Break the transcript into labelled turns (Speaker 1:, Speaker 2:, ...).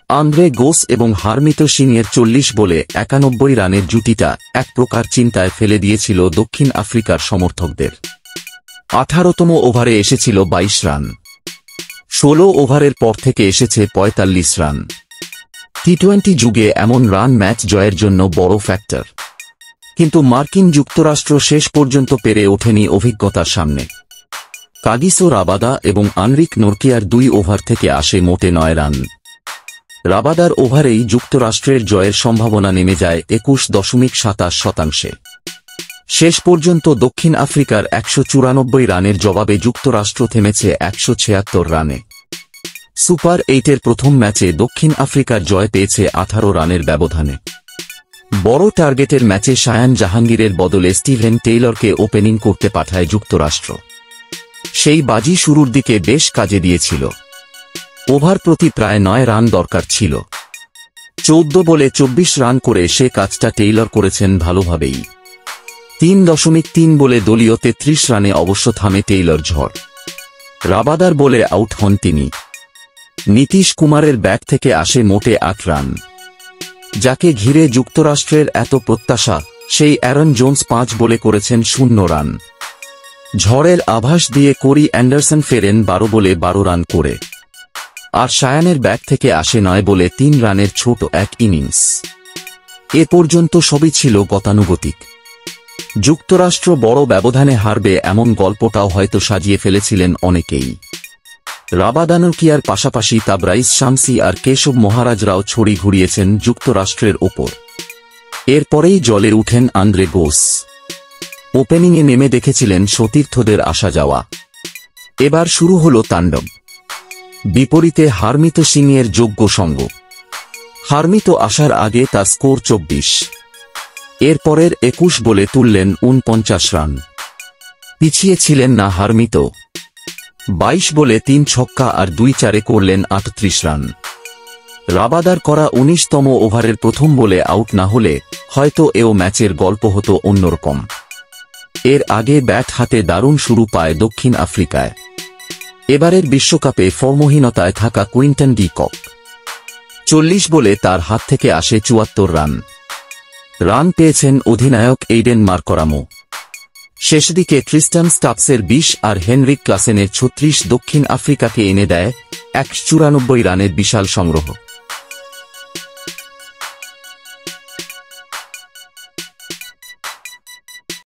Speaker 1: Andre গোস এবং হারমিতো সিংয়ের 40 বলে 91 রানের জুটিটা এক প্রকার চিন্তায় ফেলে দিয়েছিল দক্ষিণ আফ্রিকার সমর্থকদের। 18তম ওভারে এসেছিল 22 রান। 16 ওভারের পর থেকে এসেছে 45 রান। টি-20 যুগে এমন রান ম্যাচ জয়ের জন্য বড় ফ্যাক্টর। কিন্তু মার্কিন যুক্তরাষ্ট্র শেষ পর্যন্ত পেরে ওঠেনি অভিজ্ঞতার সামনে। কাগিসো রাবাদা এবং আনরিক নরকিয়ার 2 ওভার থেকে আসে মোটে 9 রান। রাবাদার ওভারেই যুক্তরাষ্ট্রের জয়ের সম্ভাবনা নেমে যায় 21.27%। শেষ পর্যন্ত দক্ষিণ আফ্রিকার 194 রানের জবাবে যুক্তরাষ্ট্র থেমেছে 176 রানে। সুপার 8-এর প্রথম ম্যাচে দক্ষিণ আফ্রিকার জয় পেয়েছে 18 রানের ব্যবধানে। বড় টার্গেটের ম্যাচে শায়ান জাহাঙ্গীরের বদলে স্টিভেন টেইলরকে ওপেনিং করতে পাঠায় যুক্তরাষ্ট্র। সেই বাজি শুরুর দিকে বেশ কাজে দিয়েছিল। ওভার প্রতি প্রায় 9 রান দরকার ছিল। 14 বলে 24 রান করে সে কাজটা টেইলর করেছেন ভালোভাবেই। 3.3 বলে দলীয় 33 রানে অবশ্য থামে টেইলর ঝড়। রাবাদার বলে আউট হন তিনি। নীতিশ কুমারের ব্যাট থেকে আসে মোটে 8 রান। যাকে ঘিরে যুক্তরাষ্ট্রের এত প্রত্যাশা, সেই অ্যারন জোন্স 5 বলে করেছেন 0 রান। ঝড়ের আভাস দিয়ে কোরি অ্যান্ডারসন ফেরেন 12 বলে 12 রান করে। আর শায়ানের ব্যাট থেকে আসে 9 বলে 3 রানের ছোট এক ইনিংস। এ পর্যন্ত সবই ছিল গতানুগতিক। যুক্তরাষ্ট্র বড় ব্যবধানে হারবে এমন গল্পটাও হয়তো সাজিয়ে ফেলেছিলেন অনেকেই। রাবাদানকিয়ার পাশাপাশি তাবরাইস শামসি আর কেশব মহারাজরাও ছড়ি ঘুরিয়েছেন যুক্তরাষ্ট্রের ওপর। এরপরেই জলে উঠেন আন্দ্রে গোস। ওপেনিংয়ে নেমে দেখেছিলেন সতীর্থদের আসা যাওয়া। এবার শুরু হল তাণ্ডব। বিপরীতে হারমিতো সিংয়ের যোগ্য সঙ্গ। হারমিতো আসার আগে তার স্কোর 24। এরপরের 21 বলে তুললেন 49 রান। পিছিয়ে ছিলেন না হারমিতো। 22 বলে 3 ছক্কা আর 2 চারে করলেন 38 রান। রাবাদার করা 19তম ওভারের প্রথম বলে আউট না হলে হয়তো এও ম্যাচের গল্প হতো অন্যরকম। এর আগে ব্যাট হাতে দারুণ শুরু পায় দক্ষিণ আফ্রিকায়। এবারের বিশ্বকাপে ফর্মহীনতায় থাকা কুইন্টন ডি কক। 40 বলে তার হাত থেকে আসে 74 রান। রান পেয়েছেন অধিনায়ক এইডেন মার্করামো। শেষদিকে ট্রিস্টান স্টাপসের 20 আর হেনরিক ক্লাসেনের 36 দক্ষিণ আফ্রিকাকে এনে দেয় 194 রানের বিশাল সংগ্রহ।